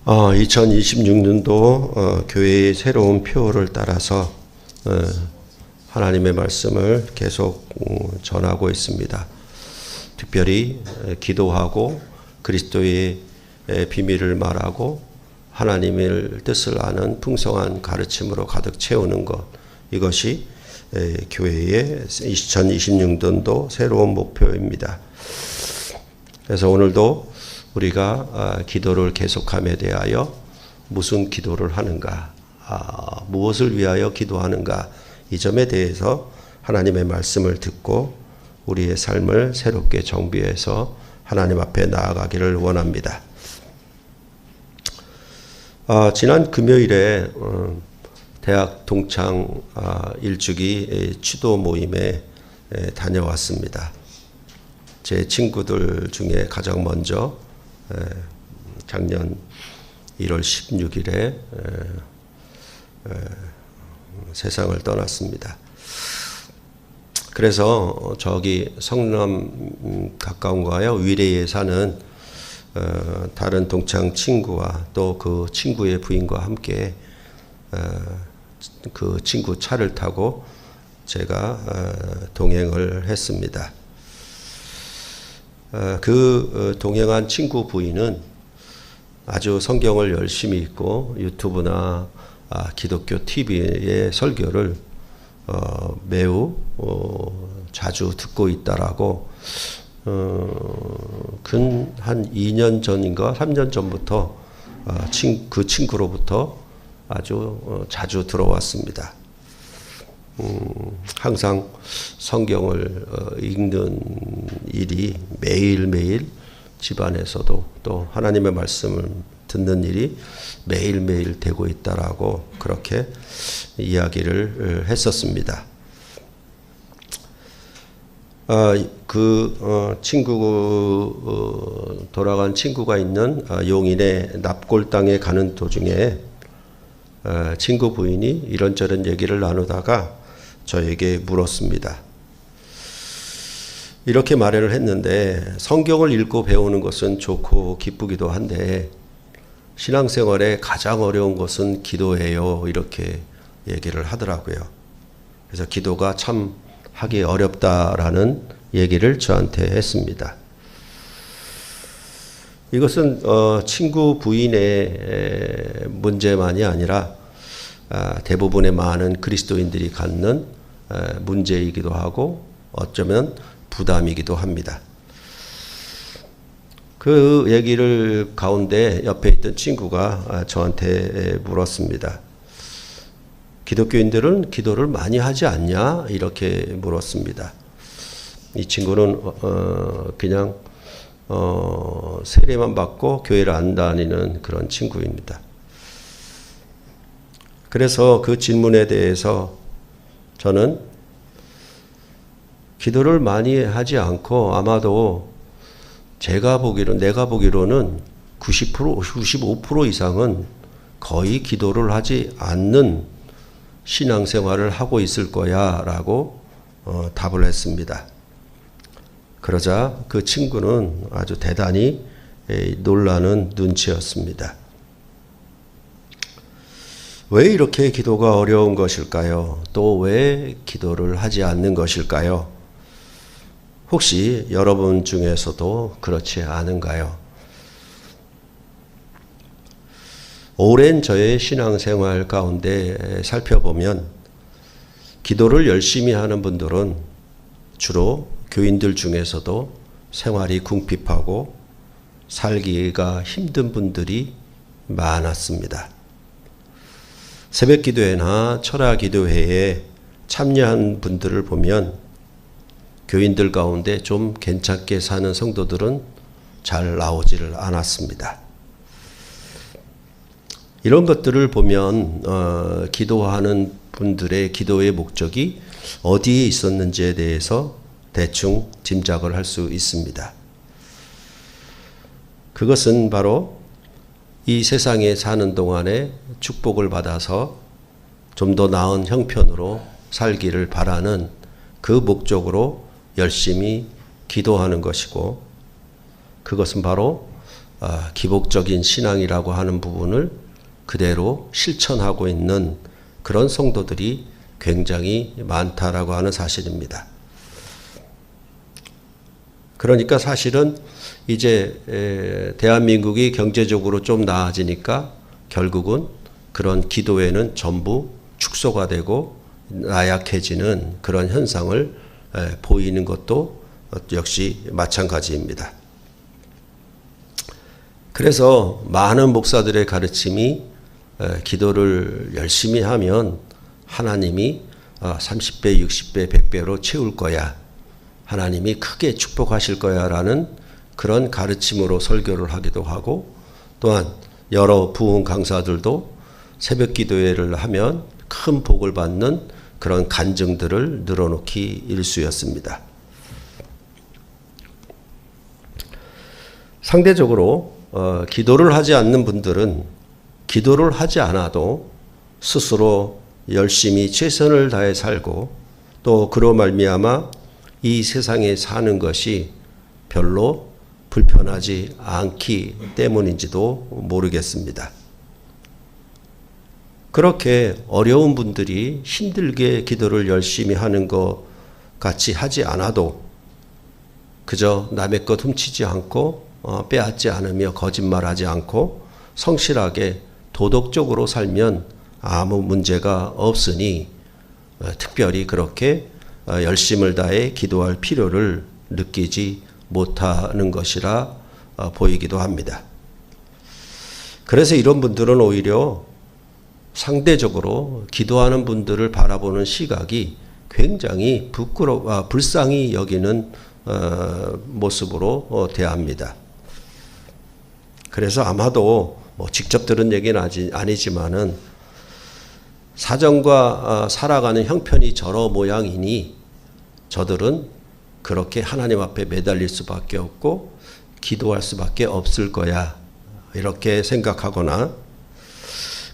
2026년도 교회의 새로운 표를 따라서 하나님의 말씀을 계속 전하고 있습니다. 특별히 기도하고 그리스도의 비밀을 말하고 하나님의 뜻을 아는 풍성한 가르침으로 가득 채우는 것, 이것이 교회의 2026년도 새로운 목표입니다. 그래서 오늘도 우리가 기도를 계속함에 대하여 무슨 기도를 하는가, 무엇을 위하여 기도하는가, 이 점에 대해서 하나님의 말씀을 듣고 우리의 삶을 새롭게 정비해서 하나님 앞에 나아가기를 원합니다. 지난 금요일에 대학 동창 일주기 취도 모임에 다녀왔습니다. 제 친구들 중에 가장 먼저 작년 1월 16일에 세상을 떠났습니다. 그래서 저기 성남 가까운 거요 위례에 사는 다른 동창 친구와 또 그 친구의 부인과 함께 그 친구 차를 타고 제가 동행을 했습니다. 그 동행한 친구 부인은 아주 성경을 열심히 읽고 유튜브나 기독교 TV의 설교를 매우 자주 듣고 있다라고 한 2년 전인가 3년 전부터 그 친구로부터 아주 자주 들어왔습니다. 항상 성경을 읽는 일이 매일매일 집안에서도 또 하나님의 말씀을 듣는 일이 매일매일 되고 있다라고 그렇게 이야기를 했었습니다. 돌아간 친구가 있는 용인의 납골당에 가는 도중에 친구 부인이 이런저런 얘기를 나누다가 저에게 물었습니다. 이렇게 말을 했는데, 성경을 읽고 배우는 것은 좋고 기쁘기도 한데 신앙생활에 가장 어려운 것은 기도예요, 이렇게 얘기를 하더라고요. 그래서 기도가 참 하기 어렵다라는 얘기를 저한테 했습니다. 이것은 친구 부인의 문제만이 아니라 대부분의 많은 그리스도인들이 갖는 문제이기도 하고 어쩌면 부담이기도 합니다. 그 얘기를 가운데 옆에 있던 친구가 저한테 물었습니다. 기독교인들은 기도를 많이 하지 않냐? 이렇게 물었습니다. 이 친구는 그냥 세례만 받고 교회를 안 다니는 그런 친구입니다. 그래서 그 질문에 대해서 저는 기도를 많이 하지 않고 아마도 내가 보기로는 90%, 95% 이상은 거의 기도를 하지 않는 신앙생활을 하고 있을 거야 라고 답을 했습니다. 그러자 그 친구는 아주 대단히 놀라는 눈치였습니다. 왜 이렇게 기도가 어려운 것일까요? 또 왜 기도를 하지 않는 것일까요? 혹시 여러분 중에서도 그렇지 않은가요? 오랜 저의 신앙생활 가운데 살펴보면 기도를 열심히 하는 분들은 주로 교인들 중에서도 생활이 궁핍하고 살기가 힘든 분들이 많았습니다. 새벽 기도회나 철야 기도회에 참여한 분들을 보면 교인들 가운데 좀 괜찮게 사는 성도들은 잘 나오지를 않았습니다. 이런 것들을 보면 기도하는 분들의 기도의 목적이 어디에 있었는지에 대해서 대충 짐작을 할 수 있습니다. 그것은 바로 이 세상에 사는 동안에 축복을 받아서 좀 더 나은 형편으로 살기를 바라는 그 목적으로 열심히 기도하는 것이고, 그것은 바로 기복적인 신앙이라고 하는 부분을 그대로 실천하고 있는 그런 성도들이 굉장히 많다라고 하는 사실입니다. 그러니까 사실은 이제 대한민국이 경제적으로 좀 나아지니까 결국은 그런 기도회는 전부 축소가 되고 나약해지는 그런 현상을 보이는 것도 역시 마찬가지입니다. 그래서 많은 목사들의 가르침이 기도를 열심히 하면 하나님이 30배, 60배, 100배로 채울 거야. 하나님이 크게 축복하실 거야 라는 그런 가르침으로 설교를 하기도 하고, 또한 여러 부흥 강사들도 새벽 기도회를 하면 큰 복을 받는 그런 간증들을 늘어놓기 일쑤였습니다. 상대적으로 기도를 하지 않는 분들은 기도를 하지 않아도 스스로 열심히 최선을 다해 살고, 또 그로 말미암아 이 세상에 사는 것이 별로 불편하지 않기 때문인지도 모르겠습니다. 그렇게 어려운 분들이 힘들게 기도를 열심히 하는 것 같이 하지 않아도 그저 남의 것 훔치지 않고 빼앗지 않으며 거짓말하지 않고 성실하게 도덕적으로 살면 아무 문제가 없으니 특별히 그렇게 열심을 다해 기도할 필요를 느끼지 못하는 것이라 보이기도 합니다. 그래서 이런 분들은 오히려 상대적으로 기도하는 분들을 바라보는 시각이 굉장히 불쌍히 여기는 모습으로 대합니다. 그래서 아마도 직접 들은 얘기는 아니지만은 사정과 살아가는 형편이 저러 모양이니 저들은 그렇게 하나님 앞에 매달릴 수밖에 없고 기도할 수밖에 없을 거야, 이렇게 생각하거나,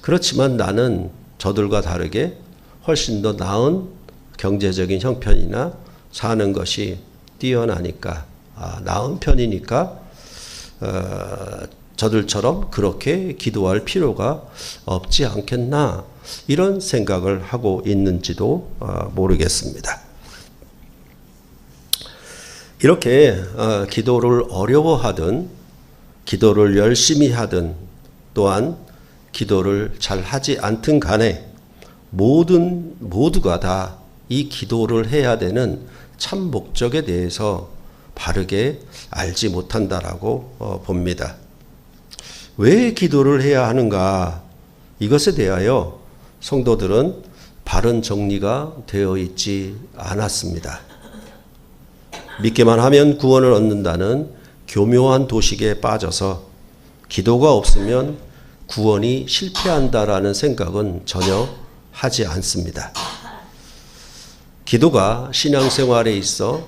그렇지만 나는 저들과 다르게 훨씬 더 나은 경제적인 형편이나 사는 것이 뛰어나니까, 나은 편이니까 저들처럼 그렇게 기도할 필요가 없지 않겠나, 이런 생각을 하고 있는지도 모르겠습니다. 이렇게 기도를 어려워하든 기도를 열심히 하든 또한 기도를 잘 하지 않든 간에 모두가 다 이 기도를 해야 되는 참 목적에 대해서 바르게 알지 못한다라고 봅니다. 왜 기도를 해야 하는가? 이것에 대하여 성도들은 바른 정리가 되어 있지 않았습니다. 믿기만 하면 구원을 얻는다는 교묘한 도식에 빠져서 기도가 없으면 구원이 실패한다라는 생각은 전혀 하지 않습니다. 기도가 신앙생활에 있어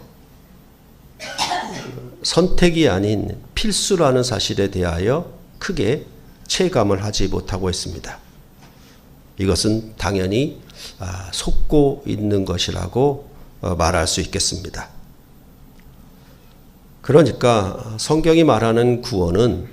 선택이 아닌 필수라는 사실에 대하여 크게 체감을 하지 못하고 있습니다. 이것은 당연히 속고 있는 것이라고 말할 수 있겠습니다. 그러니까 성경이 말하는 구원은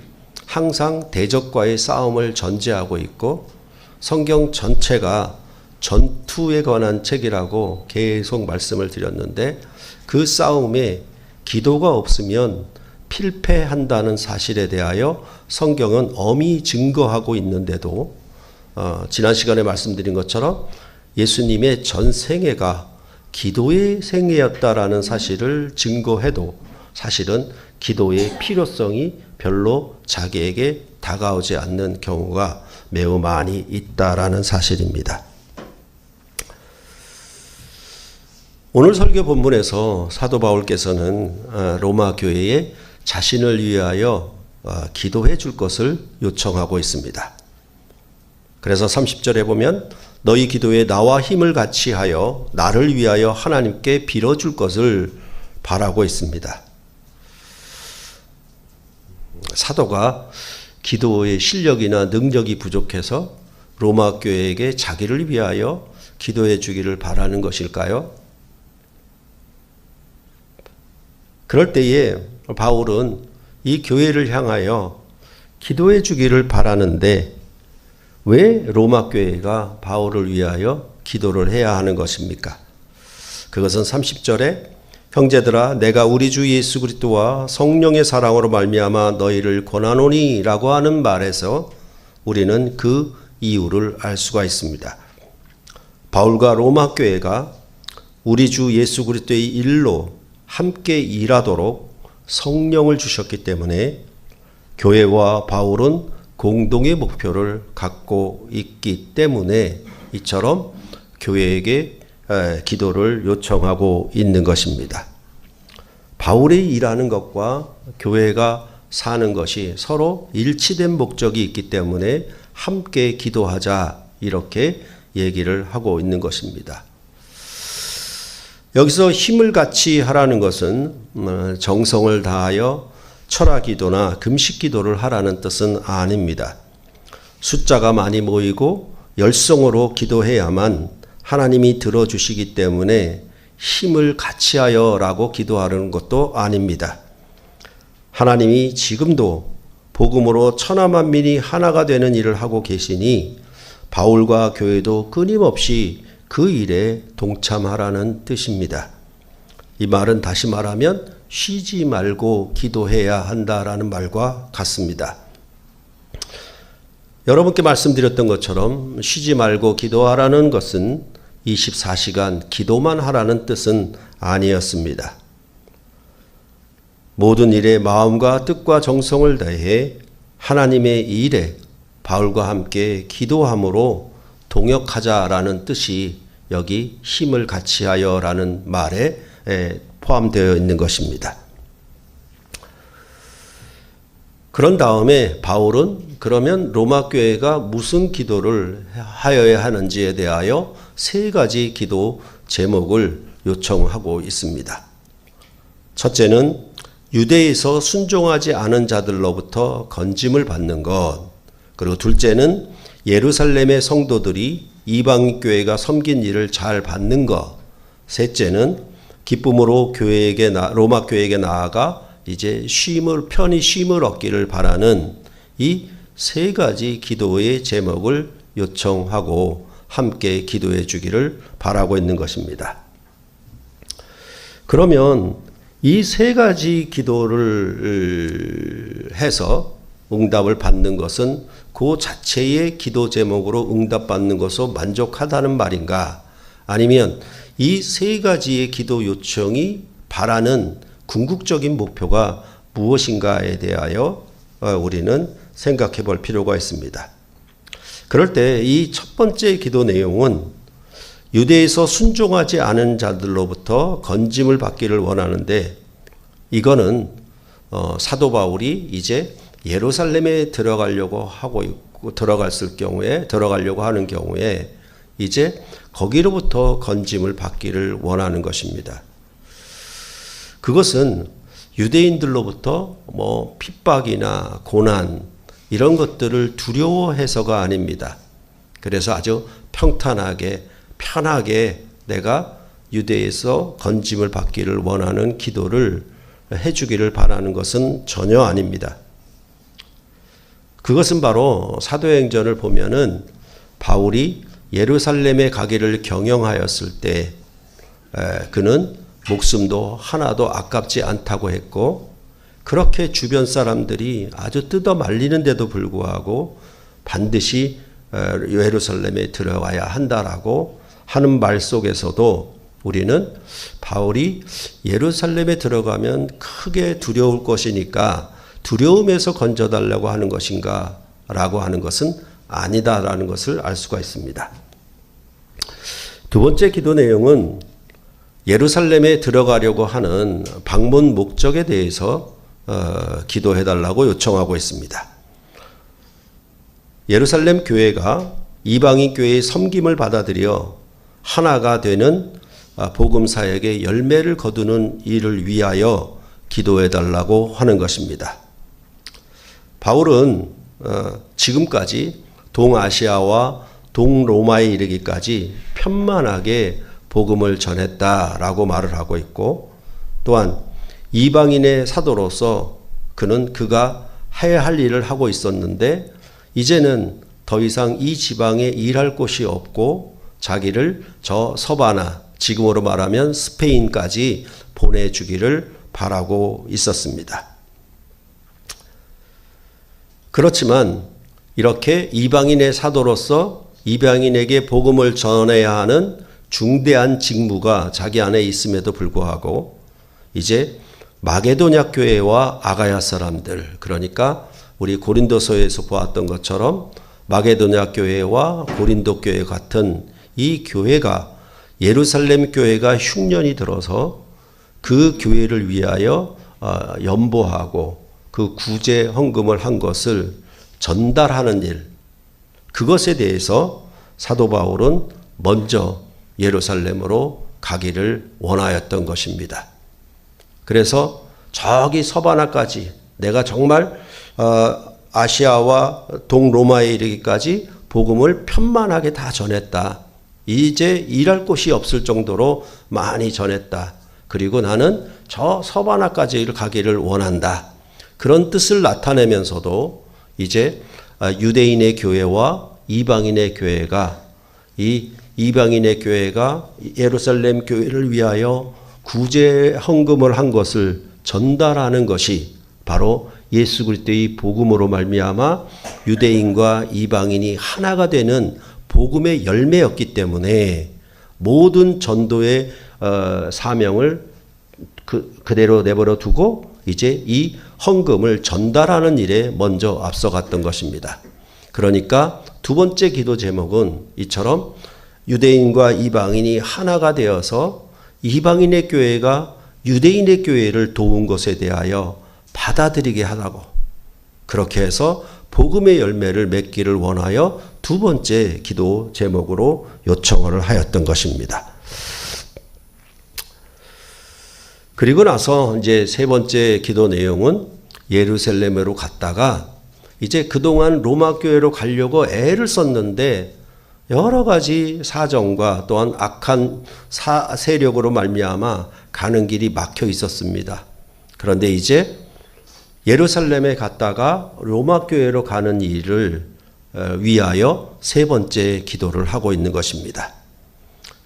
항상 대적과의 싸움을 전제하고 있고, 성경 전체가 전투에 관한 책이라고 계속 말씀을 드렸는데, 그 싸움에 기도가 없으면 필패한다는 사실에 대하여 성경은 엄히 증거하고 있는데도 지난 시간에 말씀드린 것처럼 예수님의 전 생애가 기도의 생애였다라는 사실을 증거해도 사실은 기도의 필요성이 별로 자기에게 다가오지 않는 경우가 매우 많이 있다라는 사실입니다. 오늘 설교 본문에서 사도 바울께서는 로마 교회에 자신을 위하여 기도해 줄 것을 요청하고 있습니다. 그래서 30절에 보면 너희 기도에 나와 힘을 같이 하여 나를 위하여 하나님께 빌어줄 것을 바라고 있습니다. 사도가 기도의 실력이나 능력이 부족해서 로마 교회에게 자기를 위하여 기도해 주기를 바라는 것일까요? 그럴 때에 바울은 이 교회를 향하여 기도해 주기를 바라는데 왜 로마 교회가 바울을 위하여 기도를 해야 하는 것입니까? 그것은 30절에 형제들아 내가 우리 주 예수 그리스도와 성령의 사랑으로 말미암아 너희를 권하노니라고 하는 말에서 우리는 그 이유를 알 수가 있습니다. 바울과 로마 교회가 우리 주 예수 그리스도의 일로 함께 일하도록 성령을 주셨기 때문에 교회와 바울은 공동의 목표를 갖고 있기 때문에 이처럼 교회에게 기도를 요청하고 있는 것입니다. 바울이 일하는 것과 교회가 사는 것이 서로 일치된 목적이 있기 때문에 함께 기도하자 이렇게 얘기를 하고 있는 것입니다. 여기서 힘을 같이 하라는 것은 정성을 다하여 철학기도나 금식기도를 하라는 뜻은 아닙니다. 숫자가 많이 모이고 열성으로 기도해야만 하나님이 들어주시기 때문에 힘을 같이 하여라고 기도하는 것도 아닙니다. 하나님이 지금도 복음으로 천하만민이 하나가 되는 일을 하고 계시니 바울과 교회도 끊임없이 그 일에 동참하라는 뜻입니다. 이 말은 다시 말하면 쉬지 말고 기도해야 한다라는 말과 같습니다. 여러분께 말씀드렸던 것처럼 쉬지 말고 기도하라는 것은 24시간 기도만 하라는 뜻은 아니었습니다. 모든 일에 마음과 뜻과 정성을 다해 하나님의 일에 바울과 함께 기도함으로 동역하자라는 뜻이 여기 힘을 같이 하여라는 말에 포함되어 있는 것입니다. 그런 다음에 바울은 그러면 로마 교회가 무슨 기도를 하여야 하는지에 대하여 세 가지 기도 제목을 요청하고 있습니다. 첫째는 유대에서 순종하지 않은 자들로부터 건짐을 받는 것, 그리고 둘째는 예루살렘의 성도들이 이방 교회가 섬긴 일을 잘 받는 것, 셋째는 기쁨으로 로마 교회에게 나아가 이제 편히 쉼을 얻기를 바라는 이 세 가지 기도의 제목을 요청하고 함께 기도해 주기를 바라고 있는 것입니다. 그러면 이 세 가지 기도를 해서 응답을 받는 것은 그 자체의 기도 제목으로 응답받는 것으로 만족하다는 말인가? 아니면 이 세 가지의 기도 요청이 바라는 궁극적인 목표가 무엇인가에 대하여 우리는 생각해 볼 필요가 있습니다. 그럴 때 이 첫 번째 기도 내용은 유대에서 순종하지 않은 자들로부터 건짐을 받기를 원하는데 이거는 사도 바울이 이제 예루살렘에 들어가려고 하는 경우에 이제 거기로부터 건짐을 받기를 원하는 것입니다. 그것은 유대인들로부터 핍박이나 고난 이런 것들을 두려워해서가 아닙니다. 그래서 아주 평탄하게 편하게 내가 유대에서 건짐을 받기를 원하는 기도를 해주기를 바라는 것은 전혀 아닙니다. 그것은 바로 사도행전을 보면은 바울이 예루살렘에 가기를 경영하였을 때 그는 목숨도 하나도 아깝지 않다고 했고 그렇게 주변 사람들이 아주 뜯어 말리는데도 불구하고 반드시 예루살렘에 들어가야 한다라고 하는 말 속에서도 우리는 바울이 예루살렘에 들어가면 크게 두려울 것이니까 두려움에서 건져달라고 하는 것인가 라고 하는 것은 아니다라는 것을 알 수가 있습니다. 두 번째 기도 내용은 예루살렘에 들어가려고 하는 방문 목적에 대해서 기도해달라고 요청하고 있습니다. 예루살렘 교회가 이방인 교회의 섬김을 받아들여 하나가 되는 복음 사역의 열매를 거두는 일을 위하여 기도해달라고 하는 것입니다. 바울은 지금까지 동아시아와 동로마에 이르기까지 편만하게 복음을 전했다라고 말을 하고 있고 또한 이방인의 사도로서 그가 해야 할 일을 하고 있었는데 이제는 더 이상 이 지방에 일할 곳이 없고 자기를 저 서바나, 지금으로 말하면 스페인까지 보내주기를 바라고 있었습니다. 그렇지만 이렇게 이방인의 사도로서 이방인에게 복음을 전해야 하는 중대한 직무가 자기 안에 있음에도 불구하고 이제 마게도냐 교회와 아가야 사람들, 그러니까 우리 고린도서에서 보았던 것처럼 마게도냐 교회와 고린도 교회 같은 이 교회가 예루살렘 교회가 흉년이 들어서 그 교회를 위하여 연보하고 그 구제 헌금을 한 것을 전달하는 일, 그것에 대해서 사도 바울은 먼저 예루살렘으로 가기를 원하였던 것입니다. 그래서 저기 서바나까지 내가 정말 아시아와 동로마에 이르기까지 복음을 편만하게 다 전했다. 이제 일할 곳이 없을 정도로 많이 전했다. 그리고 나는 저 서바나까지 가기를 원한다. 그런 뜻을 나타내면서도 이제 유대인의 교회와 이방인의 교회가 이 이방인의 교회가 예루살렘 교회를 위하여 구제 헌금을 한 것을 전달하는 것이 바로 예수 그리스도의 복음으로 말미암아 유대인과 이방인이 하나가 되는 복음의 열매였기 때문에 모든 전도의 사명을 그대로 내버려 두고 이제 이 헌금을 전달하는 일에 먼저 앞서갔던 것입니다. 그러니까 두 번째 기도 제목은 이처럼 유대인과 이방인이 하나가 되어서 이방인의 교회가 유대인의 교회를 도운 것에 대하여 받아들이게 하라고, 그렇게 해서 복음의 열매를 맺기를 원하여 두 번째 기도 제목으로 요청을 하였던 것입니다. 그리고 나서 이제 세 번째 기도 내용은 예루살렘으로 갔다가 이제 그동안 로마 교회로 가려고 애를 썼는데 여러 가지 사정과 또한 악한 세력으로 말미암아 가는 길이 막혀 있었습니다. 그런데 이제 예루살렘에 갔다가 로마 교회로 가는 일을 위하여 세 번째 기도를 하고 있는 것입니다.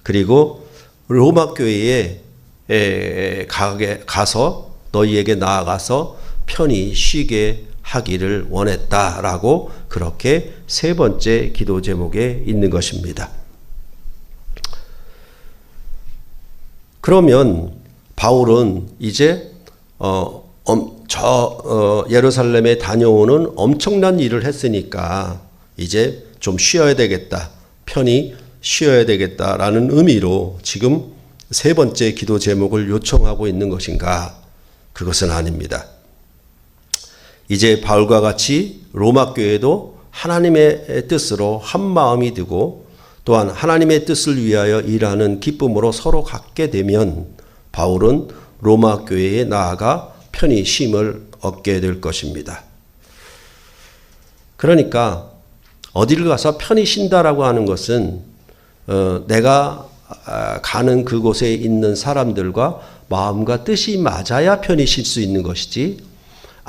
그리고 로마 교회에 가서 너희에게 나아가서 편히 쉬게 하기를 원했다라고 그렇게 세 번째 기도 제목에 있는 것입니다. 그러면 바울은 이제 예루살렘에 다녀오는 엄청난 일을 했으니까 이제 좀 쉬어야 되겠다, 편히 쉬어야 되겠다라는 의미로 지금 세 번째 기도 제목을 요청하고 있는 것인가? 그것은 아닙니다. 이제 바울과 같이 로마 교회도 하나님의 뜻으로 한 마음이 되고 또한 하나님의 뜻을 위하여 일하는 기쁨으로 서로 갖게 되면 바울은 로마 교회에 나아가 편히 쉼을 얻게 될 것입니다. 그러니까 어디를 가서 편히 쉰다라고 하는 것은 내가 가는 그곳에 있는 사람들과 마음과 뜻이 맞아야 편히 쉴 수 있는 것이지,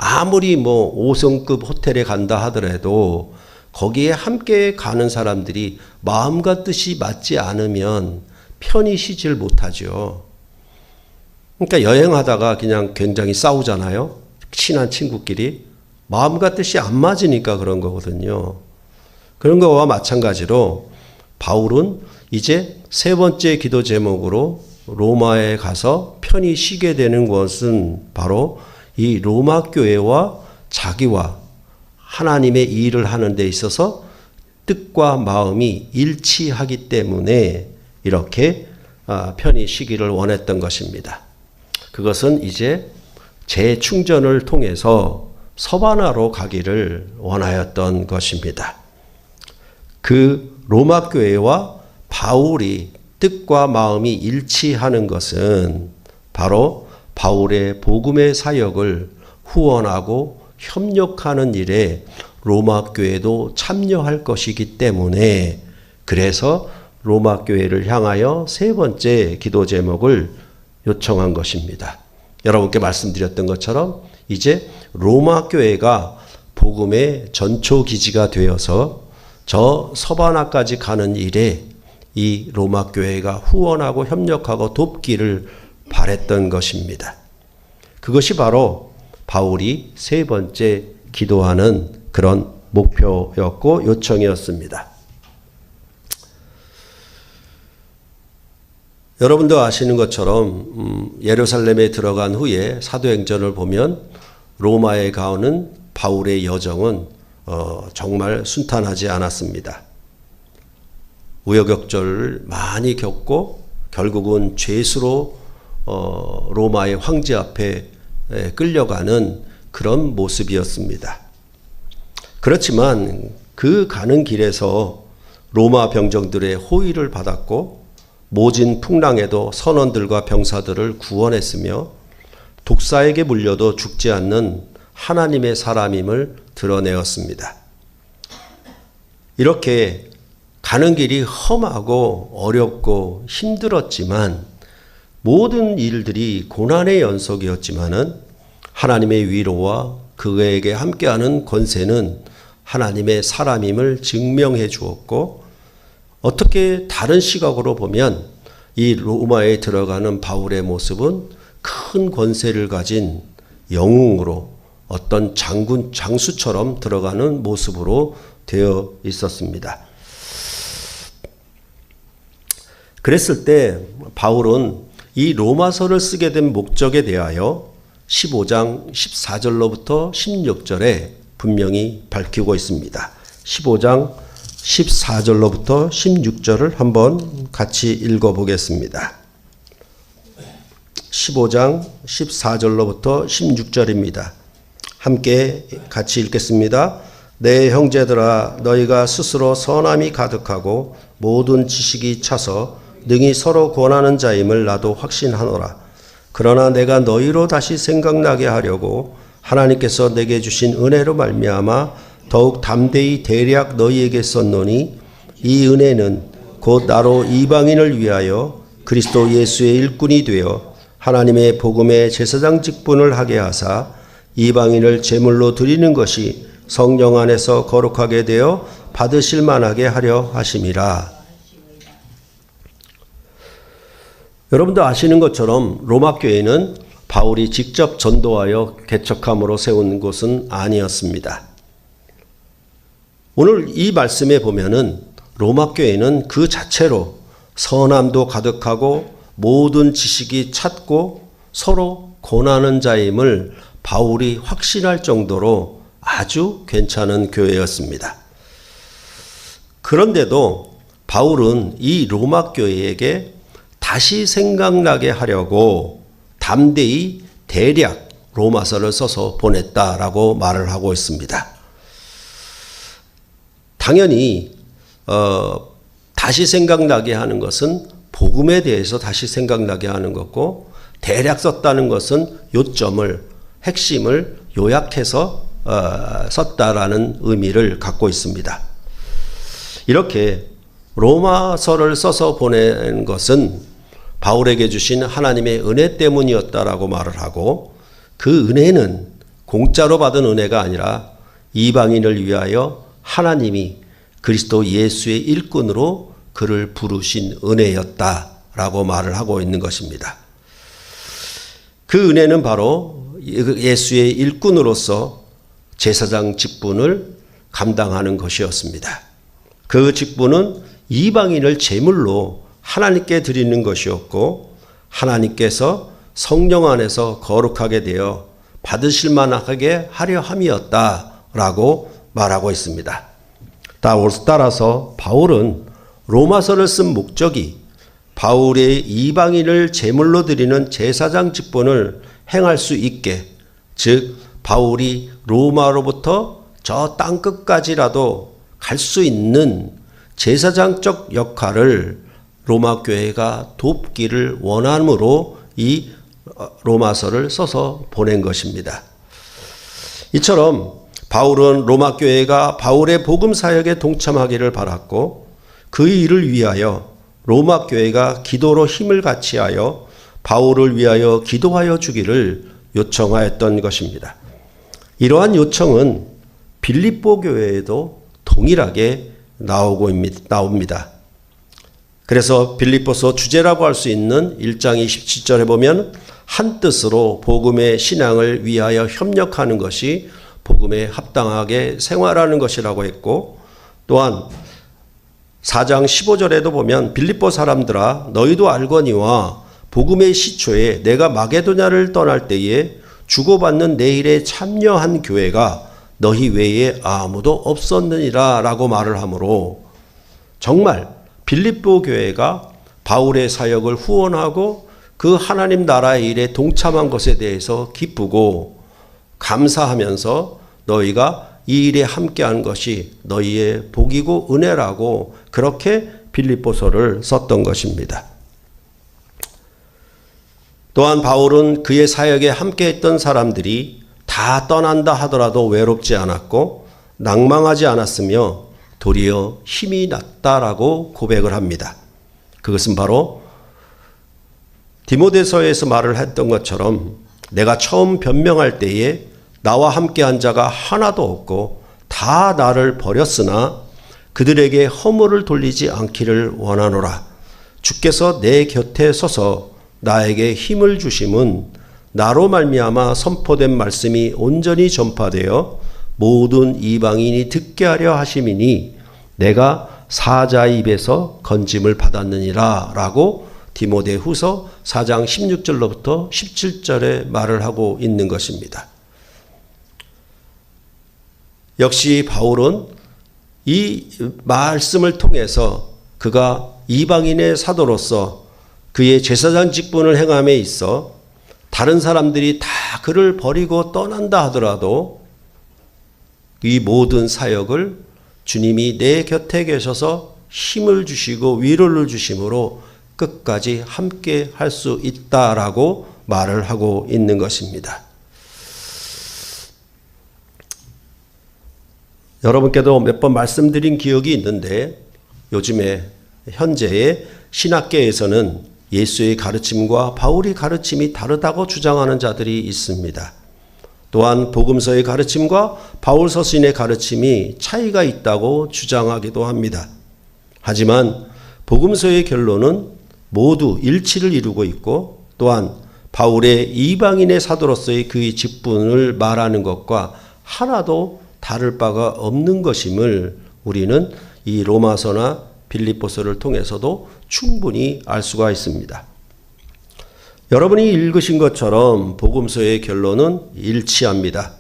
아무리 5성급 호텔에 간다 하더라도 거기에 함께 가는 사람들이 마음과 뜻이 맞지 않으면 편히 쉬질 못하죠. 그러니까 여행하다가 그냥 굉장히 싸우잖아요. 친한 친구끼리. 마음과 뜻이 안 맞으니까 그런 거거든요. 그런 거와 마찬가지로 바울은 이제 세 번째 기도 제목으로 로마에 가서 편히 쉬게 되는 것은 바로 이 로마 교회와 자기와 하나님의 일을 하는 데 있어서 뜻과 마음이 일치하기 때문에 이렇게 편히 쉬기를 원했던 것입니다. 그것은 이제 재충전을 통해서 서바나로 가기를 원하였던 것입니다. 그 로마 교회와 바울이 뜻과 마음이 일치하는 것은 바로 바울의 복음의 사역을 후원하고 협력하는 일에 로마 교회도 참여할 것이기 때문에, 그래서 로마 교회를 향하여 세 번째 기도 제목을 요청한 것입니다. 여러분께 말씀드렸던 것처럼 이제 로마 교회가 복음의 전초 기지가 되어서 저 서바나까지 가는 일에 이 로마 교회가 후원하고 협력하고 돕기를 바랬던 것입니다. 그것이 바로 바울이 세 번째 기도하는 그런 목표였고 요청이었습니다. 여러분도 아시는 것처럼 예루살렘에 들어간 후에 사도행전을 보면 로마에 가는 바울의 여정은 정말 순탄하지 않았습니다. 우여곡절을 많이 겪고 결국은 죄수로 로마의 황제 앞에 끌려가는 그런 모습이었습니다. 그렇지만 그 가는 길에서 로마 병정들의 호의를 받았고 모진 풍랑에도 선원들과 병사들을 구원했으며 독사에게 물려도 죽지 않는 하나님의 사람임을 드러내었습니다. 이렇게 가는 길이 험하고 어렵고 힘들었지만 모든 일들이 고난의 연속이었지만은 하나님의 위로와 그에게 함께하는 권세는 하나님의 사람임을 증명해 주었고 어떻게 다른 시각으로 보면 이 로마에 들어가는 바울의 모습은 큰 권세를 가진 영웅으로 어떤 장수처럼 들어가는 모습으로 되어 있었습니다. 그랬을 때 바울은 이 로마서를 쓰게 된 목적에 대하여 15장 14절로부터 16절에 분명히 밝히고 있습니다. 15장 14절로부터 16절을 한번 같이 읽어보겠습니다. 15장 14절로부터 16절입니다. 함께 같이 읽겠습니다. 내 형제들아 너희가 스스로 선함이 가득하고 모든 지식이 차서 능히 서로 권하는 자임을 나도 확신하노라. 그러나 내가 너희로 다시 생각나게 하려고 하나님께서 내게 주신 은혜로 말미암아 더욱 담대히 대략 너희에게 썼노니 이 은혜는 곧 나로 이방인을 위하여 그리스도 예수의 일꾼이 되어 하나님의 복음의 제사장 직분을 하게 하사 이방인을 제물로 드리는 것이 성령 안에서 거룩하게 되어 받으실 만하게 하려 하심이라. 여러분도 아시는 것처럼 로마 교회는 바울이 직접 전도하여 개척함으로 세운 곳은 아니었습니다. 오늘 이 말씀에 보면은 로마 교회는 그 자체로 선함도 가득하고 모든 지식이 찼고 서로 권하는 자임을 바울이 확신할 정도로 아주 괜찮은 교회였습니다. 그런데도 바울은 이 로마 교회에게 다시 생각나게 하려고 담대히 대략 로마서를 써서 보냈다라고 말을 하고 있습니다. 당연히 다시 생각나게 하는 것은 복음에 대해서 다시 생각나게 하는 것고 대략 썼다는 것은 요점을 핵심을 요약해서 썼다라는 의미를 갖고 있습니다. 이렇게 로마서를 써서 보낸 것은 바울에게 주신 하나님의 은혜 때문이었다라고 말을 하고 그 은혜는 공짜로 받은 은혜가 아니라 이방인을 위하여 하나님이 그리스도 예수의 일꾼으로 그를 부르신 은혜였다라고 말을 하고 있는 것입니다. 그 은혜는 바로 예수의 일꾼으로서 제사장 직분을 감당하는 것이었습니다. 그 직분은 이방인을 제물로 하나님께 드리는 것이었고 하나님께서 성령 안에서 거룩하게 되어 받으실 만하게 하려 함이었다라고 말하고 있습니다. 따라서 바울은 로마서를 쓴 목적이 바울의 이방인을 제물로 드리는 제사장 직분을 행할 수 있게, 즉 바울이 로마로부터 저 땅끝까지라도 갈 수 있는 제사장적 역할을 로마 교회가 돕기를 원함으로 이 로마서를 써서 보낸 것입니다. 이처럼 바울은 로마 교회가 바울의 복음 사역에 동참하기를 바랐고 그 일을 위하여 로마 교회가 기도로 힘을 같이하여 바울을 위하여 기도하여 주기를 요청하였던 것입니다. 이러한 요청은 빌립보 교회에도 동일하게 나옵니다. 그래서 빌립보서 주제라고 할 수 있는 1장 27절에 보면 한 뜻으로 복음의 신앙을 위하여 협력하는 것이 복음에 합당하게 생활하는 것이라고 했고, 또한 4장 15절에도 보면 빌립보 사람들아 너희도 알거니와 복음의 시초에 내가 마게도냐를 떠날 때에 주고받는 내 일에 참여한 교회가 너희 외에 아무도 없었느니라 라고 말을 하므로, 정말 빌립보 교회가 바울의 사역을 후원하고 그 하나님 나라의 일에 동참한 것에 대해서 기쁘고 감사하면서 너희가 이 일에 함께한 것이 너희의 복이고 은혜라고 그렇게 빌립보서를 썼던 것입니다. 또한 바울은 그의 사역에 함께했던 사람들이 다 떠난다 하더라도 외롭지 않았고 낭망하지 않았으며 도리어 힘이 났다라고 고백을 합니다. 그것은 바로 디모데서에서 말을 했던 것처럼 내가 처음 변명할 때에 나와 함께한 자가 하나도 없고 다 나를 버렸으나 그들에게 허물을 돌리지 않기를 원하노라. 주께서 내 곁에 서서 나에게 힘을 주심은 나로 말미암아 선포된 말씀이 온전히 전파되어 모든 이방인이 듣게 하려 하심이니 내가 사자의 입에서 건짐을 받았느니라 라고 디모데후서 4장 16절로부터 17절에 말을 하고 있는 것입니다. 역시 바울은 이 말씀을 통해서 그가 이방인의 사도로서 그의 제사장 직분을 행함에 있어 다른 사람들이 다 그를 버리고 떠난다 하더라도 이 모든 사역을 주님이 내 곁에 계셔서 힘을 주시고 위로를 주심으로 끝까지 함께 할 수 있다라고 말을 하고 있는 것입니다. 여러분께도 몇 번 말씀드린 기억이 있는데 요즘에 현재의 신학계에서는 예수의 가르침과 바울의 가르침이 다르다고 주장하는 자들이 있습니다. 또한 복음서의 가르침과 바울 서신의 가르침이 차이가 있다고 주장하기도 합니다. 하지만 복음서의 결론은 모두 일치를 이루고 있고 또한 바울의 이방인의 사도로서의 그의 직분을 말하는 것과 하나도 다를 바가 없는 것임을 우리는 이 로마서나 빌립보서를 통해서도 충분히 알 수가 있습니다. 여러분이 읽으신 것처럼 복음서의 결론은 일치합니다.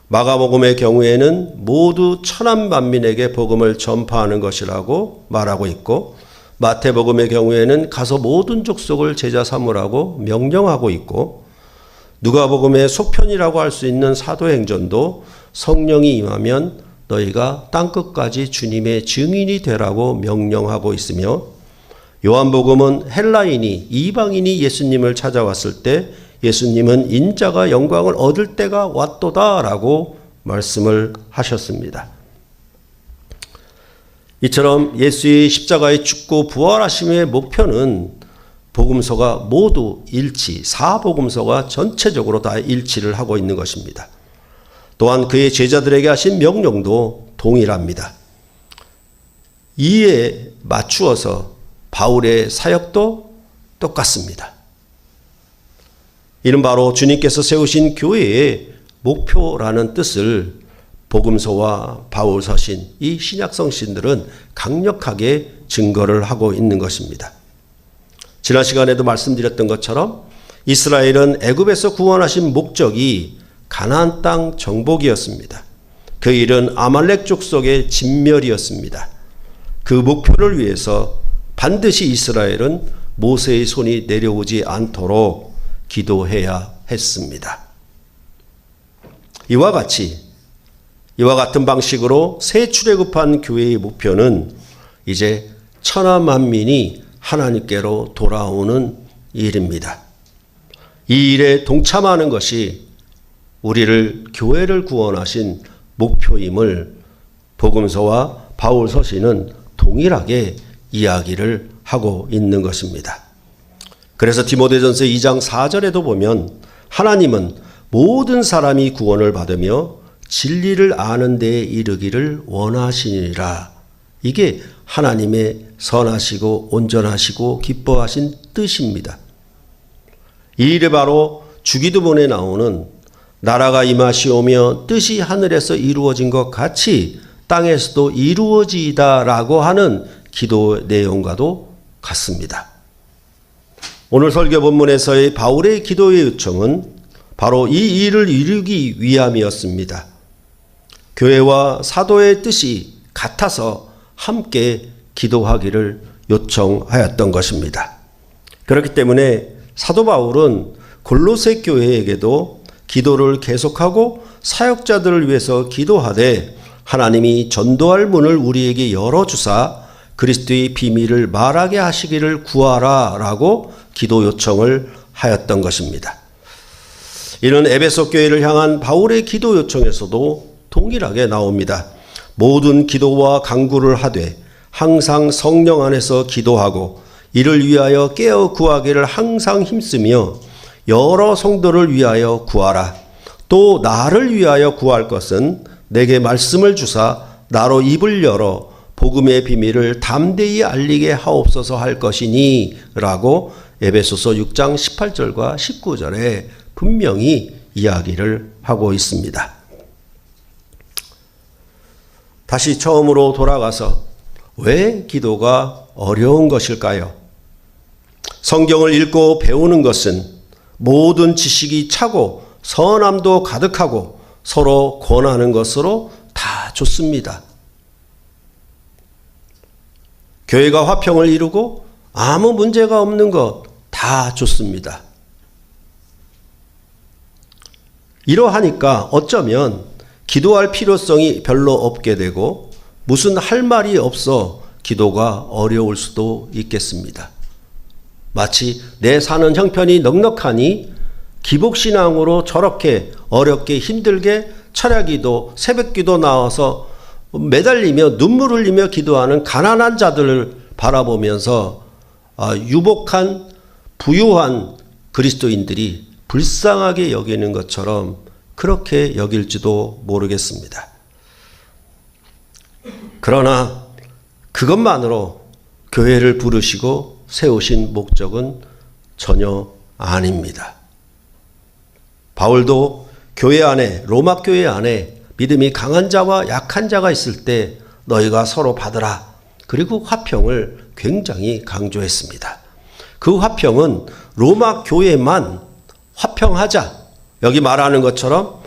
마가복음의 경우에는 모두 천한 만민에게 복음을 전파하는 것이라고 말하고 있고, 마태복음의 경우에는 가서 모든 족속을 제자 삼으라고 명령하고 있고, 누가복음의 속편이라고 할 수 있는 사도행전도 성령이 임하면 너희가 땅끝까지 주님의 증인이 되라고 명령하고 있으며, 요한복음은 헬라인이 이방인이 예수님을 찾아왔을 때 예수님은 인자가 영광을 얻을 때가 왔도다라고 말씀을 하셨습니다. 이처럼 예수의 십자가에 죽고 부활하심의 목표는 복음서가 모두 일치, 사복음서가 전체적으로 다 일치를 하고 있는 것입니다. 또한 그의 제자들에게 하신 명령도 동일합니다. 이에 맞추어서 바울의 사역도 똑같습니다. 이는 바로 주님께서 세우신 교회의 목표라는 뜻을 복음서와 바울 서신, 이 신약 성신들은 강력하게 증거를 하고 있는 것입니다. 지난 시간에도 말씀드렸던 것처럼 이스라엘은 애굽에서 구원하신 목적이 가나안 땅 정복이었습니다. 그 일은 아말렉 족속의 진멸이었습니다. 그 목표를 위해서 반드시 이스라엘은 모세의 손이 내려오지 않도록 기도해야 했습니다. 이와 같은 방식으로 새 출애굽한 교회의 목표는 이제 천하 만민이 하나님께로 돌아오는 일입니다. 이 일에 동참하는 것이 우리를 교회를 구원하신 목표임을 복음서와 바울 서신은 동일하게 이야기를 하고 있는 것입니다. 그래서 디모데전서 2장 4절에도 보면 하나님은 모든 사람이 구원을 받으며 진리를 아는 데에 이르기를 원하시니라. 이게 하나님의 선하시고 온전하시고 기뻐하신 뜻입니다. 이 일이 바로 주기도문에 나오는 나라가 임하시오며 뜻이 하늘에서 이루어진 것 같이 땅에서도 이루어지이다라고 하는 기도 내용과도 같습니다. 오늘 설교 본문에서의 바울의 기도의 요청은 바로 이 일을 이루기 위함이었습니다. 교회와 사도의 뜻이 같아서 함께 기도하기를 요청하였던 것입니다. 그렇기 때문에 사도 바울은 골로새 교회에게도 기도를 계속하고 사역자들을 위해서 기도하되 하나님이 전도할 문을 우리에게 열어주사 그리스도의 비밀을 말하게 하시기를 구하라 라고 기도 요청을 하였던 것입니다. 이는 에베소 교회를 향한 바울의 기도 요청에서도 동일하게 나옵니다. 모든 기도와 간구를 하되 항상 성령 안에서 기도하고 이를 위하여 깨어 구하기를 항상 힘쓰며 여러 성도를 위하여 구하라. 또 나를 위하여 구할 것은 내게 말씀을 주사 나로 입을 열어 복음의 비밀을 담대히 알리게 하옵소서 할 것이니 라고 에베소서 6장 18절과 19절에 분명히 이야기를 하고 있습니다. 다시 처음으로 돌아가서 왜 기도가 어려운 것일까요? 성경을 읽고 배우는 것은 모든 지식이 차고 선함도 가득하고 서로 권하는 것으로 다 좋습니다. 교회가 화평을 이루고 아무 문제가 없는 것 다 좋습니다. 이러하니까 어쩌면 기도할 필요성이 별로 없게 되고 무슨 할 말이 없어 기도가 어려울 수도 있겠습니다. 마치 내 사는 형편이 넉넉하니 기복신앙으로 저렇게 어렵게 힘들게 철야기도 새벽기도 나와서 매달리며 눈물 흘리며 기도하는 가난한 자들을 바라보면서 유복한 부유한 그리스도인들이 불쌍하게 여기는 것처럼 그렇게 여길지도 모르겠습니다. 그러나 그것만으로 교회를 부르시고 세우신 목적은 전혀 아닙니다. 바울도 교회 안에, 로마 교회 안에 믿음이 강한 자와 약한 자가 있을 때 너희가 서로 받으라. 그리고 화평을 굉장히 강조했습니다. 그 화평은 로마 교회만 화평하자. 여기 말하는 것처럼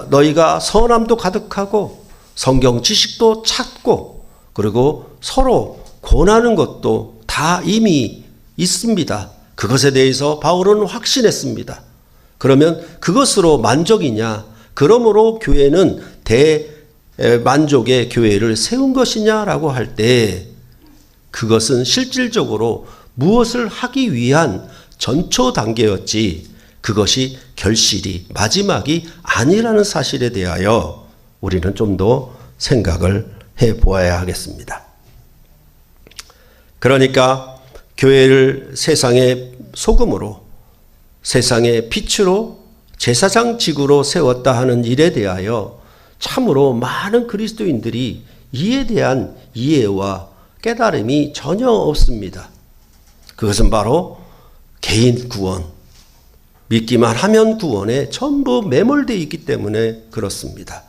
너희가 선함도 가득하고 성경 지식도 찾고 그리고 서로 권하는 것도 다 이미 있습니다. 그것에 대해서 바울은 확신했습니다. 그러면 그것으로 만족이냐? 그러므로 교회는 대만족의 교회를 세운 것이냐라고 할 때 그것은 실질적으로 무엇을 하기 위한 전초 단계였지 그것이 결실이 마지막이 아니라는 사실에 대하여 우리는 좀 더 생각을 해보아야 하겠습니다. 그러니까 교회를 세상의 소금으로 세상의 빛으로 제사장직으로 세웠다 하는 일에 대하여 참으로 많은 그리스도인들이 이에 대한 이해와 깨달음이 전혀 없습니다. 그것은 바로 개인 구원, 믿기만 하면 구원에 전부 매몰되어 있기 때문에 그렇습니다.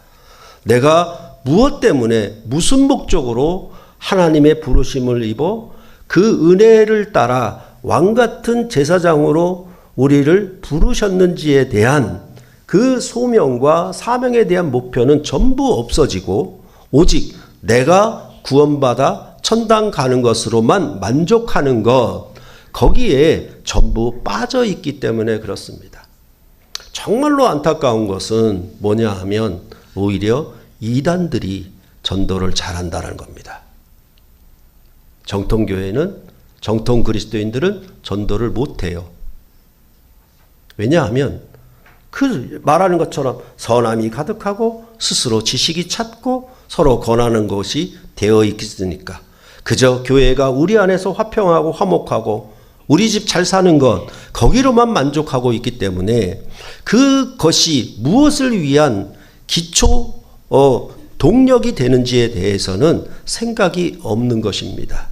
내가 무엇 때문에 무슨 목적으로 하나님의 부르심을 입어 그 은혜를 따라 왕같은 제사장으로 우리를 부르셨는지에 대한 그 소명과 사명에 대한 목표는 전부 없어지고 오직 내가 구원받아 천당 가는 것으로만 만족하는 것, 거기에 전부 빠져 있기 때문에 그렇습니다. 정말로 안타까운 것은 뭐냐 하면 오히려 이단들이 전도를 잘한다는 겁니다. 정통교회는, 정통 그리스도인들은 전도를 못해요. 왜냐하면 그 말하는 것처럼 선함이 가득하고 스스로 지식이 찼고 서로 권하는 것이 되어 있으니까 그저 교회가 우리 안에서 화평하고 화목하고 우리 집 잘 사는 것 거기로만 만족하고 있기 때문에 그것이 무엇을 위한 기초 동력이 되는지에 대해서는 생각이 없는 것입니다.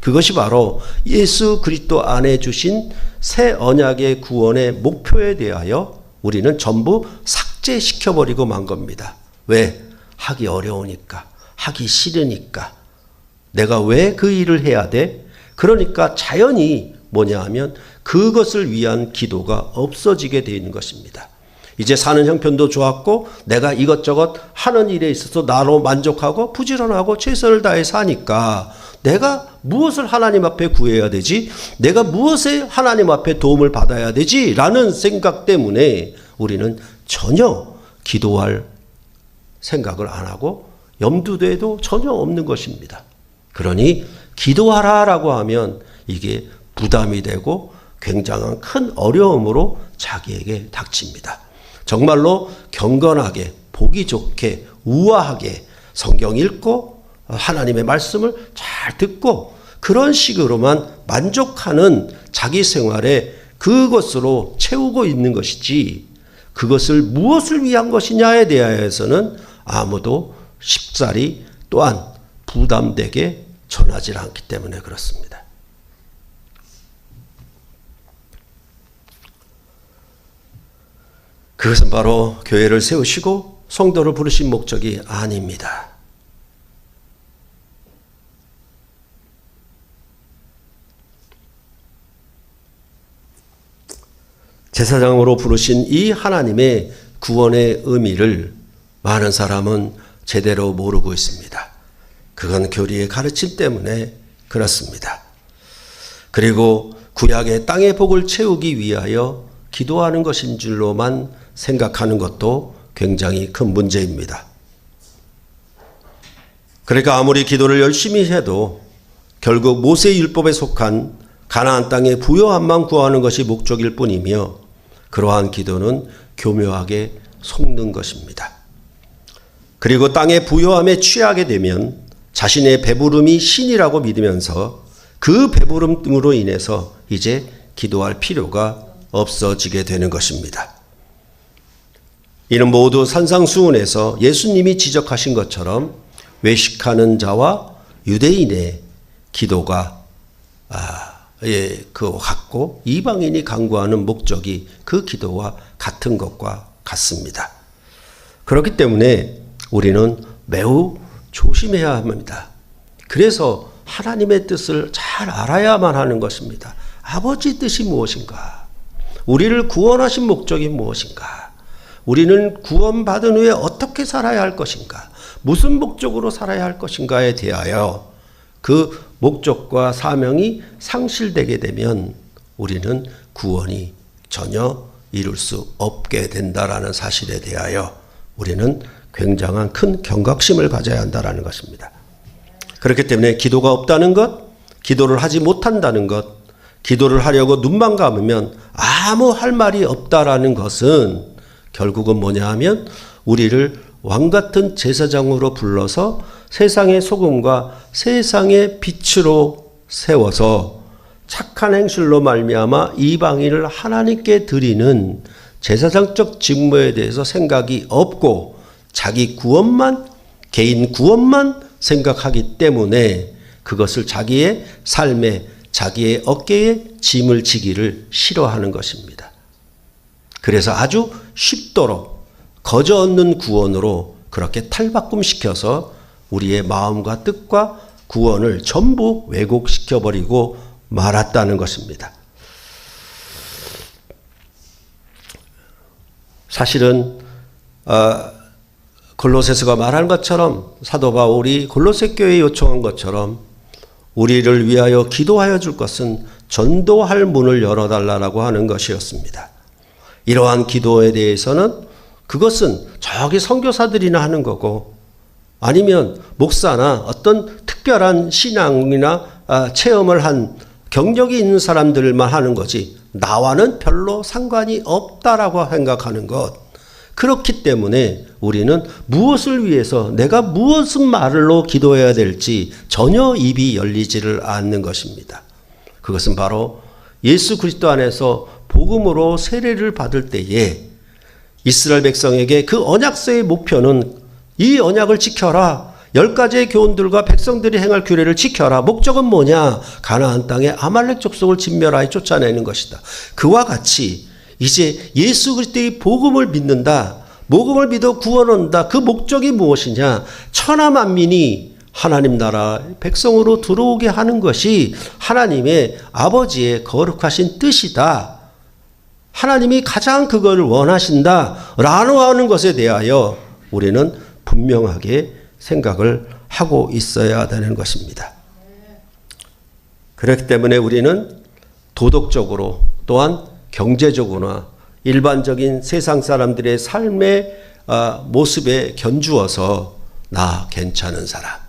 그것이 바로 예수 그리스도 안에 주신 새 언약의 구원의 목표에 대하여 우리는 전부 삭제시켜버리고 만 겁니다. 왜? 하기 어려우니까, 하기 싫으니까. 내가 왜 그 일을 해야 돼? 그러니까 자연히 뭐냐 하면 그것을 위한 기도가 없어지게 되어 있는 것입니다. 이제 사는 형편도 좋았고 내가 이것저것 하는 일에 있어서 나로 만족하고 부지런하고 최선을 다해 사니까 내가 무엇을 하나님 앞에 구해야 되지? 내가 무엇에 하나님 앞에 도움을 받아야 되지? 라는 생각 때문에 우리는 전혀 기도할 생각을 안 하고 염두에도 전혀 없는 것입니다. 그러니 기도하라라고 하면 이게 부담이 되고 굉장한 큰 어려움으로 자기에게 닥칩니다. 정말로 경건하게, 보기 좋게, 우아하게 성경 읽고 하나님의 말씀을 잘 듣고 그런 식으로만 만족하는 자기 생활에 그것으로 채우고 있는 것이지 그것을 무엇을 위한 것이냐에 대하여서는 아무도 쉽사리 또한 부담되게 전하지 않기 때문에 그렇습니다. 그것은 바로 교회를 세우시고 성도를 부르신 목적이 아닙니다. 제사장으로 부르신 이 하나님의 구원의 의미를 많은 사람은 제대로 모르고 있습니다. 그건 교리의 가르침 때문에 그렇습니다. 그리고 구약의 땅의 복을 채우기 위하여 기도하는 것인 줄로만 생각하는 것도 굉장히 큰 문제입니다. 그러니까 아무리 기도를 열심히 해도 결국 모세의 율법에 속한 가나안 땅의 부요함만 구하는 것이 목적일 뿐이며 그러한 기도는 교묘하게 속는 것입니다. 그리고 땅의 부요함에 취하게 되면 자신의 배부름이 신이라고 믿으면서 그 배부름으로 인해서 이제 기도할 필요가 없어지게 되는 것입니다. 이는 모두 산상수훈에서 예수님이 지적하신 것처럼 외식하는 자와 유대인의 기도가 같고 이방인이 간구하는 목적이 그 기도와 같은 것과 같습니다. 그렇기 때문에 우리는 매우 조심해야 합니다. 그래서 하나님의 뜻을 잘 알아야만 하는 것입니다. 아버지 뜻이 무엇인가? 우리를 구원하신 목적이 무엇인가? 우리는 구원받은 후에 어떻게 살아야 할 것인가? 무슨 목적으로 살아야 할 것인가에 대하여 그 목적과 사명이 상실되게 되면 우리는 구원이 전혀 이룰 수 없게 된다라는 사실에 대하여 우리는 굉장한 큰 경각심을 가져야 한다는 것입니다. 그렇기 때문에 기도가 없다는 것, 기도를 하지 못한다는 것, 기도를 하려고 눈만 감으면 아무 할 말이 없다라는 것은 결국은 뭐냐 하면 우리를 왕같은 제사장으로 불러서 세상의 소금과 세상의 빛으로 세워서 착한 행실로 말미암아 이방인을 하나님께 드리는 제사장적 직무에 대해서 생각이 없고 자기 구원만, 개인 구원만 생각하기 때문에 그것을 자기의 삶에, 자기의 어깨에 짐을 지기를 싫어하는 것입니다. 그래서 아주 쉽도록 거저 얻는 구원으로 그렇게 탈바꿈시켜서 우리의 마음과 뜻과 구원을 전부 왜곡시켜버리고 말았다는 것입니다. 사실은 골로새서가 말한 것처럼 사도 바울이 골로새 교회에 요청한 것처럼 우리를 위하여 기도하여 줄 것은 전도할 문을 열어달라고 하는 것이었습니다. 이러한 기도에 대해서는 그것은 저기 선교사들이나 하는 거고 아니면 목사나 어떤 특별한 신앙이나 체험을 한 경력이 있는 사람들만 하는 거지 나와는 별로 상관이 없다라고 생각하는 것. 그렇기 때문에 우리는 무엇을 위해서 내가 무엇은 말로 기도해야 될지 전혀 입이 열리지를 않는 것입니다. 그것은 바로 예수 그리스도 안에서 복음으로 세례를 받을 때에 이스라엘 백성에게 그 언약서의 목표는 이 언약을 지켜라. 10가지의 교훈들과 백성들이 행할 규례를 지켜라. 목적은 뭐냐? 가나안 땅에 아말렉 족속을 진멸하여 쫓아내는 것이다. 그와 같이 이제 예수 그리스도의 복음을 믿는다. 복음을 믿어 구원 얻는다. 그 목적이 무엇이냐? 천하 만민이 하나님 나라 백성으로 들어오게 하는 것이 하나님의 아버지의 거룩하신 뜻이다. 하나님이 가장 그거를 원하신다. 라고 하는 것에 대하여 우리는 분명하게 생각을 하고 있어야 되는 것입니다. 그렇기 때문에 우리는 도덕적으로 또한 경제적으로나 일반적인 세상 사람들의 삶의 모습에 견주어서 나 괜찮은 사람,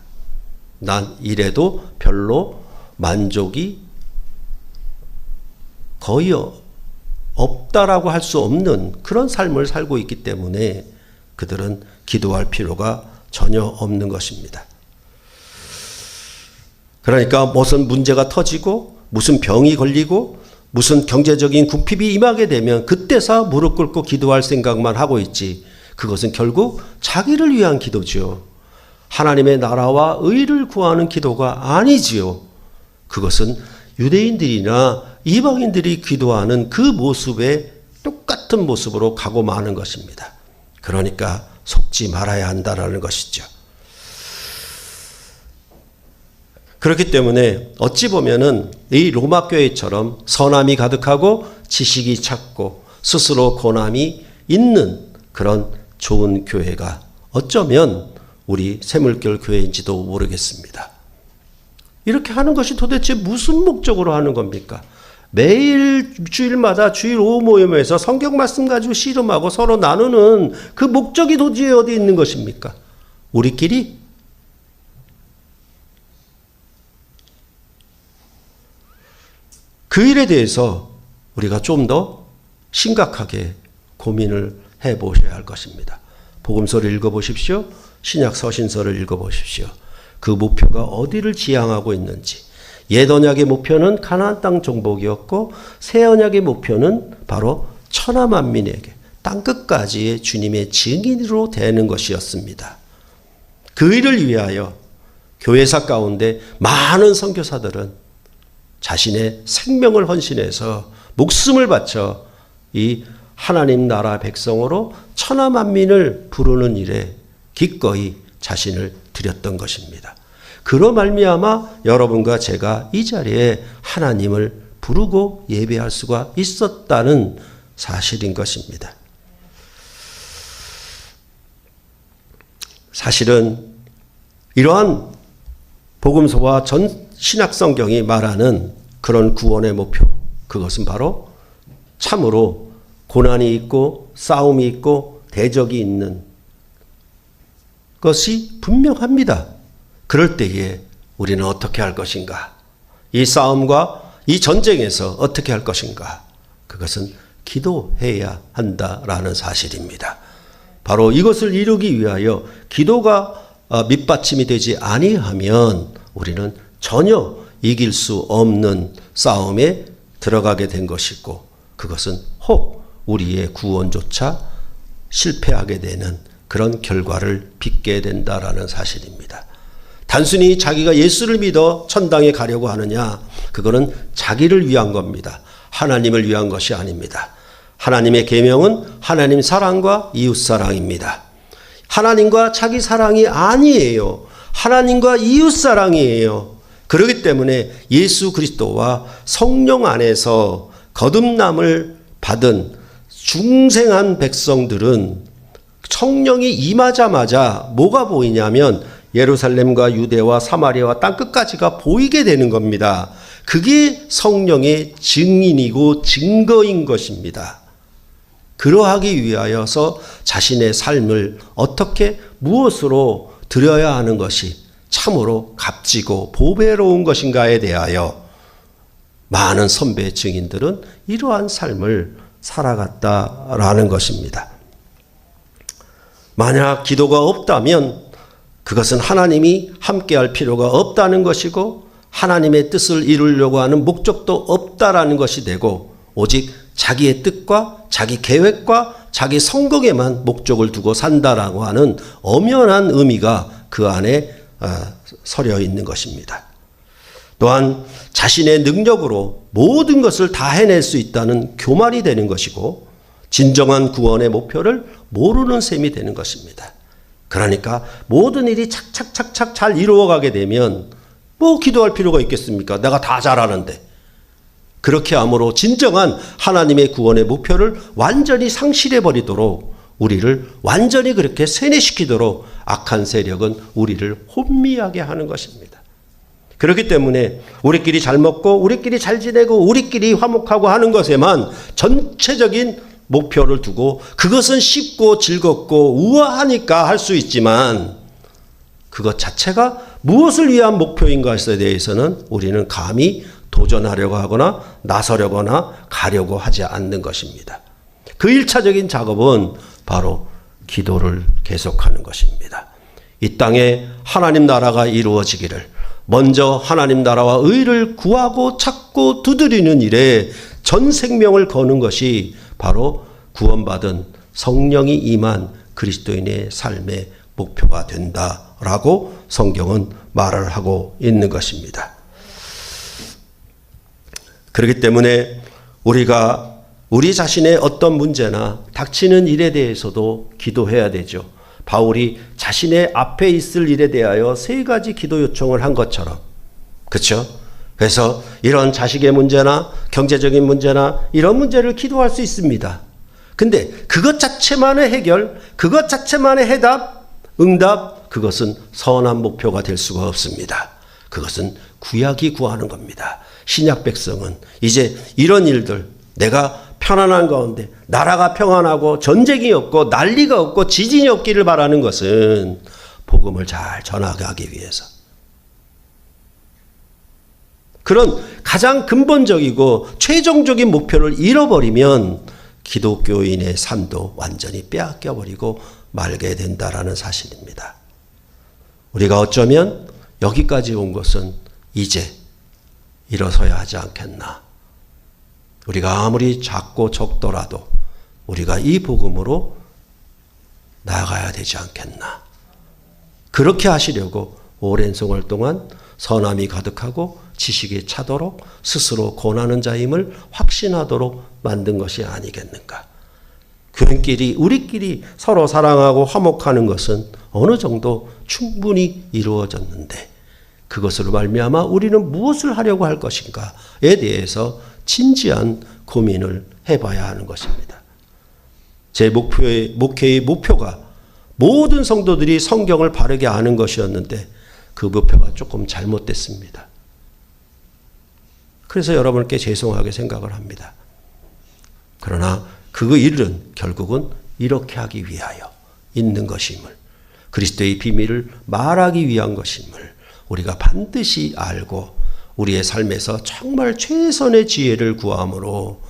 난 이래도 별로 만족이 거의 없다라고 할 수 없는 그런 삶을 살고 있기 때문에 그들은 기도할 필요가 전혀 없는 것입니다. 그러니까 무슨 문제가 터지고 무슨 병이 걸리고 무슨 경제적인 궁핍이 임하게 되면 그때서 무릎 꿇고 기도할 생각만 하고 있지. 그것은 결국 자기를 위한 기도지요. 하나님의 나라와 의를 구하는 기도가 아니지요. 그것은 유대인들이나 이방인들이 기도하는 그 모습에 똑같은 모습으로 가고 마는 것입니다. 그러니까 속지 말아야 한다는 것이죠. 그렇기 때문에 어찌 보면은 이 로마 교회처럼 선함이 가득하고 지식이 찼고 스스로 권함이 있는 그런 좋은 교회가 어쩌면 우리 샘물결 교회인지도 모르겠습니다. 이렇게 하는 것이 도대체 무슨 목적으로 하는 겁니까? 매일 주일마다 주일 오후 모임에서 성경 말씀 가지고 씨름하고 서로 나누는 그 목적이 도대체 어디 있는 것입니까? 우리끼리? 그 일에 대해서 우리가 좀 더 심각하게 고민을 해보셔야 할 것입니다. 복음서를 읽어보십시오. 신약 서신서를 읽어보십시오. 그 목표가 어디를 지향하고 있는지. 옛 언약의 목표는 가나안 땅 정복이었고 새 언약의 목표는 바로 천하 만민에게 땅끝까지의 주님의 증인으로 되는 것이었습니다. 그 일을 위하여 교회사 가운데 많은 선교사들은 자신의 생명을 헌신해서 목숨을 바쳐 이 하나님 나라 백성으로 천하 만민을 부르는 일에 기꺼이 자신을 드렸던 것입니다. 그로 말미암아 여러분과 제가 이 자리에 하나님을 부르고 예배할 수가 있었다는 사실인 것입니다. 사실은 이러한 복음서와 전 신약 성경이 말하는 그런 구원의 목표, 그것은 바로 참으로 고난이 있고 싸움이 있고 대적이 있는 것이 분명합니다. 그럴 때에 우리는 어떻게 할 것인가? 이 싸움과 이 전쟁에서 어떻게 할 것인가? 그것은 기도해야 한다라는 사실입니다. 바로 이것을 이루기 위하여 기도가 밑받침이 되지 아니하면 우리는 전혀 이길 수 없는 싸움에 들어가게 된 것이고 그것은 혹 우리의 구원조차 실패하게 되는 그런 결과를 빚게 된다라는 사실입니다. 단순히 자기가 예수를 믿어 천당에 가려고 하느냐, 그거는 자기를 위한 겁니다. 하나님을 위한 것이 아닙니다. 하나님의 계명은 하나님 사랑과 이웃 사랑입니다. 하나님과 자기 사랑이 아니에요. 하나님과 이웃 사랑이에요. 그렇기 때문에 예수 그리스도와 성령 안에서 거듭남을 받은 중생한 백성들은 성령이 임하자마자 뭐가 보이냐면 예루살렘과 유대와 사마리아와 땅끝까지가 보이게 되는 겁니다. 그게 성령의 증인이고 증거인 것입니다. 그러하기 위하여서 자신의 삶을 어떻게 무엇으로 드려야 하는 것이 참으로 값지고 보배로운 것인가에 대하여 많은 선배 증인들은 이러한 삶을 살아갔다라는 것입니다. 만약 기도가 없다면 그것은 하나님이 함께할 필요가 없다는 것이고 하나님의 뜻을 이루려고 하는 목적도 없다라는 것이 되고 오직 자기의 뜻과 자기 계획과 자기 성공에만 목적을 두고 산다라고 하는 엄연한 의미가 그 안에 서려 있는 것입니다. 또한 자신의 능력으로 모든 것을 다 해낼 수 있다는 교만이 되는 것이고 진정한 구원의 목표를 모르는 셈이 되는 것입니다. 그러니까 모든 일이 착착착착 잘 이루어가게 되면 뭐 기도할 필요가 있겠습니까? 내가 다 잘하는데. 그렇게 함으로 진정한 하나님의 구원의 목표를 완전히 상실해버리도록 우리를 완전히 그렇게 세뇌시키도록 악한 세력은 우리를 혼미하게 하는 것입니다. 그렇기 때문에 우리끼리 잘 먹고 우리끼리 잘 지내고 우리끼리 화목하고 하는 것에만 전체적인 목표를 두고 그것은 쉽고 즐겁고 우아하니까 할 수 있지만 그것 자체가 무엇을 위한 목표인 것에 대해서는 우리는 감히 도전하려고 하거나 나서려거나 가려고 하지 않는 것입니다. 그 1차적인 작업은 바로 기도를 계속하는 것입니다. 이 땅에 하나님 나라가 이루어지기를 먼저 하나님 나라와 의를 구하고 찾고 두드리는 일에 전 생명을 거는 것이 바로 구원받은 성령이 임한 그리스도인의 삶의 목표가 된다라고 성경은 말을 하고 있는 것입니다. 그렇기 때문에 우리가 우리 자신의 어떤 문제나 닥치는 일에 대해서도 기도해야 되죠. 바울이 자신의 앞에 있을 일에 대하여 3가지 기도 요청을 한 것처럼, 그렇죠? 그래서 이런 자식의 문제나 경제적인 문제나 이런 문제를 기도할 수 있습니다. 근데 그것 자체만의 해결, 그것 자체만의 해답, 응답, 그것은 선한 목표가 될 수가 없습니다. 그것은 구약이 구하는 겁니다. 신약 백성은 이제 이런 일들, 내가 편안한 가운데 나라가 평안하고 전쟁이 없고 난리가 없고 지진이 없기를 바라는 것은 복음을 잘 전하기 위해서. 그런 가장 근본적이고 최종적인 목표를 잃어버리면 기독교인의 삶도 완전히 빼앗겨버리고 말게 된다라는 사실입니다. 우리가 어쩌면 여기까지 온 것은 이제 일어서야 하지 않겠나. 우리가 아무리 작고 적더라도 우리가 이 복음으로 나아가야 되지 않겠나. 그렇게 하시려고 오랜 생활 동안 선함이 가득하고 지식이 차도록 스스로 권하는 자임을 확신하도록 만든 것이 아니겠는가. 교인끼리 우리끼리 서로 사랑하고 화목하는 것은 어느 정도 충분히 이루어졌는데 그것으로 말미암아 우리는 무엇을 하려고 할 것인가에 대해서 진지한 고민을 해봐야 하는 것입니다. 제 목회의 목표가 모든 성도들이 성경을 바르게 아는 것이었는데 그 목표가 조금 잘못됐습니다. 그래서 여러분께 죄송하게 생각을 합니다. 그러나 그 일은 결국은 이렇게 하기 위하여 있는 것임을, 그리스도의 비밀을 말하기 위한 것임을 우리가 반드시 알고 우리의 삶에서 정말 최선의 지혜를 구함으로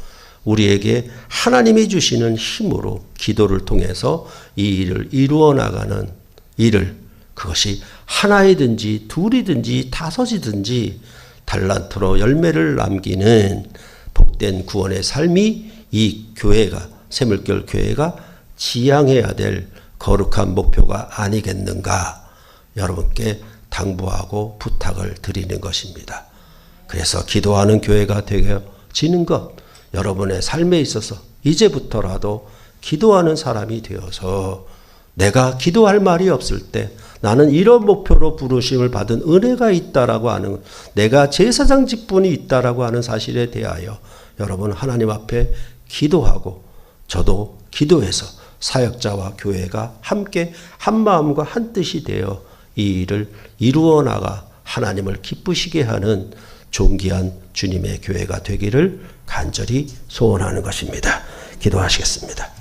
우리에게 하나님이 주시는 힘으로 기도를 통해서 이 일을 이루어 나가는 일을, 그것이 하나이든지 둘이든지 다섯이든지 달란트로 열매를 남기는 복된 구원의 삶이 이 교회가, 새물결 교회가 지향해야 될 거룩한 목표가 아니겠는가 여러분께 당부하고 부탁을 드리는 것입니다. 그래서 기도하는 교회가 되어지는 것, 여러분의 삶에 있어서 이제부터라도 기도하는 사람이 되어서 내가 기도할 말이 없을 때 나는 이런 목표로 부르심을 받은 은혜가 있다라고 하는, 내가 제사장 직분이 있다라고 하는 사실에 대하여 여러분 하나님 앞에 기도하고 저도 기도해서 사역자와 교회가 함께 한 마음과 한 뜻이 되어 이 일을 이루어 나가 하나님을 기쁘시게 하는 존귀한 주님의 교회가 되기를 간절히 소원하는 것입니다. 기도하시겠습니다.